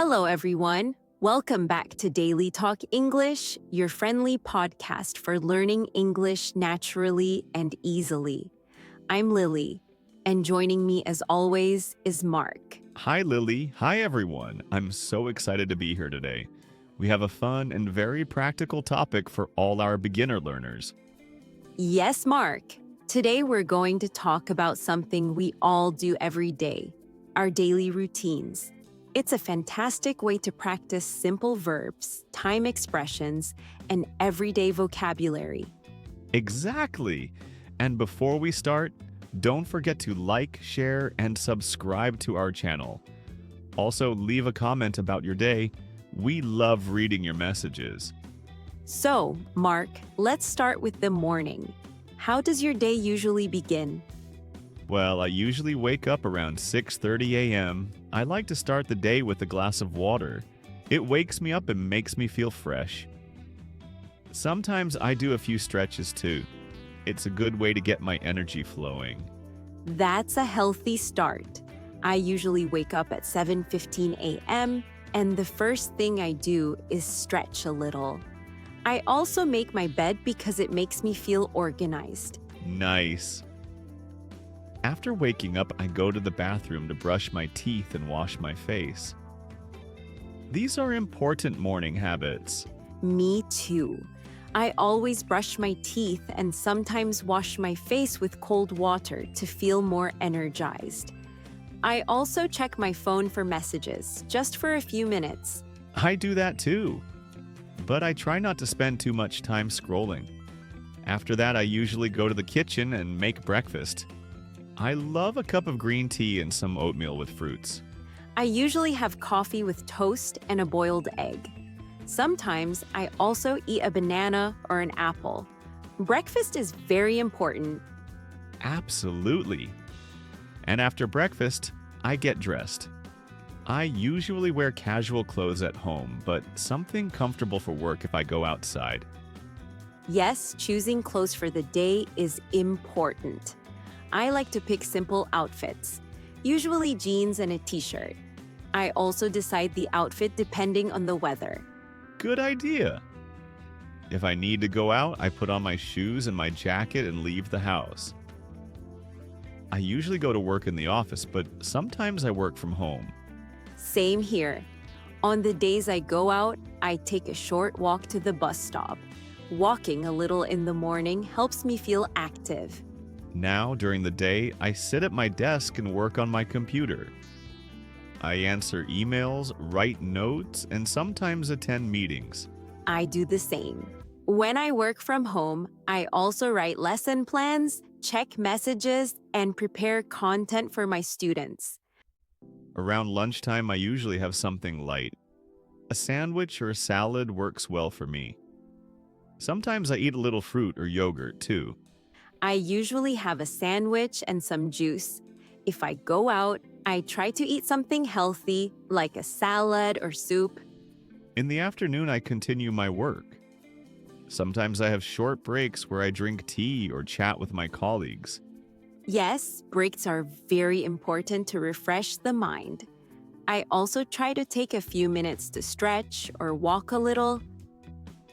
Hello, everyone. Welcome back to Daily Talk English, your friendly podcast for learning English naturally and easily. I'm Lily, and joining me as always is Mark. Hi, Lily. Hi, everyone. I'm so excited to be here today. We have a fun and very practical topic for all our beginner learners. Yes, Mark. Today we're going to talk about something we all do every day, our daily routines. It's a fantastic way to practice simple verbs, time expressions, and everyday vocabulary. Exactly. And before we start, don't forget to like, share, and subscribe to our channel. Also, leave a comment about your day. We love reading your messages. So, Mark, let's start with the morning. How does your day usually begin? Well, I usually wake up around 6:30 a.m. I like to start the day with a glass of water. It wakes me up and makes me feel fresh. Sometimes I do a few stretches too. It's a good way to get my energy flowing. That's a healthy start. I usually wake up at 7:15 a.m., and the first thing I do is stretch a little. I also make my bed because it makes me feel organized. Nice. After waking up, I go to the bathroom to brush my teeth and wash my face. These are important morning habits. Me too. I always brush my teeth and sometimes wash my face with cold water to feel more energized. I also check my phone for messages, just for a few minutes. I do that too. But I try not to spend too much time scrolling. After that, I usually go to the kitchen and make breakfast. I love a cup of green tea and some oatmeal with fruits. I usually have coffee with toast and a boiled egg. Sometimes I also eat a banana or an apple. Breakfast is very important. Absolutely. And after breakfast, I get dressed. I usually wear casual clothes at home, but something comfortable for work if I go outside. Yes, choosing clothes for the day is important. I like to pick simple outfits, usually jeans and a t-shirt. I also decide the outfit depending on the weather. Good idea. If I need to go out, I put on my shoes and my jacket and leave the house. I usually go to work in the office, but sometimes I work from home. Same here. On the days I go out, I take a short walk to the bus stop. Walking a little in the morning helps me feel active. Now, during the day, I sit at my desk and work on my computer. I answer emails, write notes, and sometimes attend meetings. I do the same. When I work from home, I also write lesson plans, check messages, and prepare content for my students. Around lunchtime, I usually have something light. A sandwich or a salad works well for me. Sometimes I eat a little fruit or yogurt, too. I usually have a sandwich and some juice. If I go out, I try to eat something healthy, like a salad or soup. In the afternoon, I continue my work. Sometimes I have short breaks where I drink tea or chat with my colleagues. Yes, breaks are very important to refresh the mind. I also try to take a few minutes to stretch or walk a little.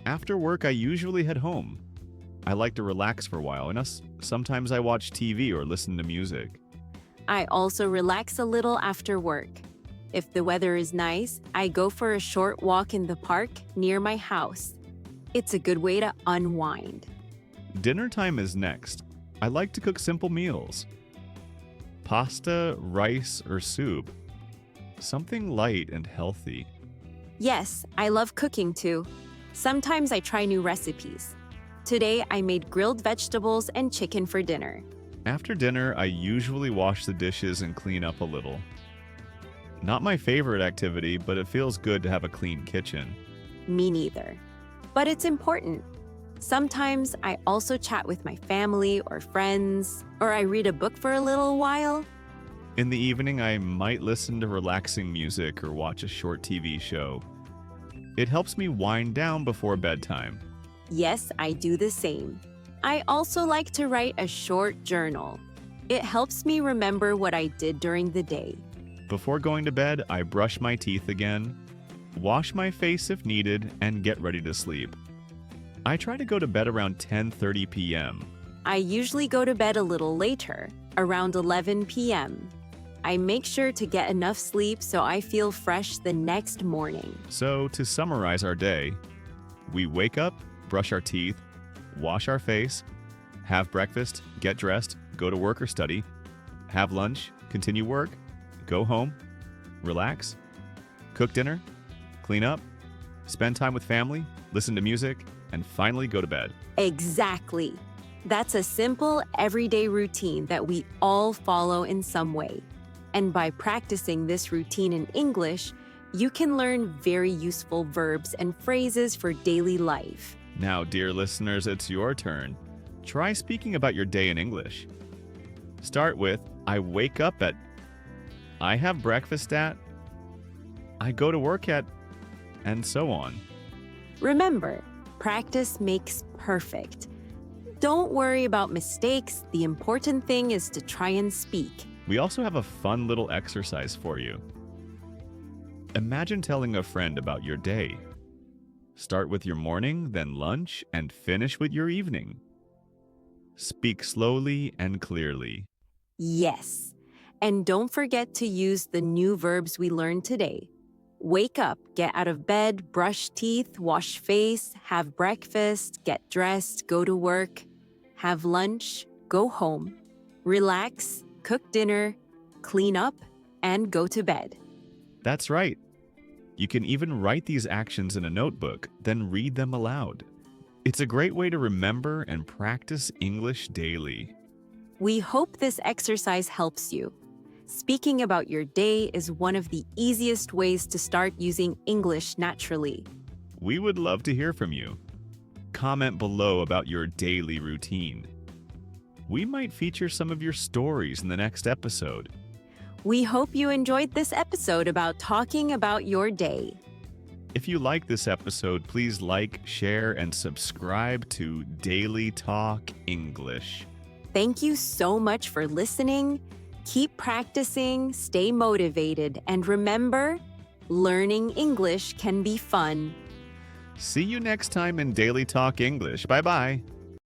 After work, I usually head home. I like to relax for a while, and sometimes I watch TV or listen to music. I also relax a little after work. If the weather is nice, I go for a short walk in the park near my house. It's a good way to unwind. Dinner time is next. I like to cook simple meals. Pasta, rice, or soup. Something light and healthy. Yes, I love cooking too. Sometimes I try new recipes. Today, I made grilled vegetables and chicken for dinner. After dinner, I usually wash the dishes and clean up a little. Not my favorite activity, but it feels good to have a clean kitchen. Me neither. But it's important. Sometimes I also chat with my family or friends, or I read a book for a little while. In the evening, I might listen to relaxing music or watch a short TV show. It helps me wind down before bedtime. Yes, I do the same. I also like to write a short journal. It helps me remember what I did during the day. Before going to bed, I brush my teeth again, wash my face if needed, and get ready to sleep. I try to go to bed around 10:30 p.m. I usually go to bed a little later, around 11 p.m. I make sure to get enough sleep so I feel fresh the next morning. So, to summarize our day, we wake up, brush our teeth, wash our face, have breakfast, get dressed, go to work or study, have lunch, continue work, go home, relax, cook dinner, clean up, spend time with family, listen to music, and finally go to bed. Exactly. That's a simple, everyday routine that we all follow in some way. And by practicing this routine in English, you can learn very useful verbs and phrases for daily life. Now, dear listeners, it's your turn. Try speaking about your day in English. Start with, I wake up at, I have breakfast at, I go to work at, and so on. Remember, practice makes perfect. Don't worry about mistakes. The important thing is to try and speak. We also have a fun little exercise for you. Imagine telling a friend about your day. Start with your morning, then lunch, and finish with your evening. Speak slowly and clearly. Yes. And don't forget to use the new verbs we learned today. Wake up, get out of bed, brush teeth, wash face, have breakfast, get dressed, go to work, have lunch, go home, relax, cook dinner, clean up, and go to bed. That's right. You can even write these actions in a notebook, then read them aloud. It's a great way to remember and practice English daily. We hope this exercise helps you. Speaking about your day is one of the easiest ways to start using English naturally. We would love to hear from you. Comment below about your daily routine. We might feature some of your stories in the next episode. We hope you enjoyed this episode about talking about your day. If you like this episode, please like, share, and subscribe to Daily Talk English. Thank you so much for listening. Keep practicing, stay motivated, and remember, learning English can be fun. See you next time in Daily Talk English. Bye-bye.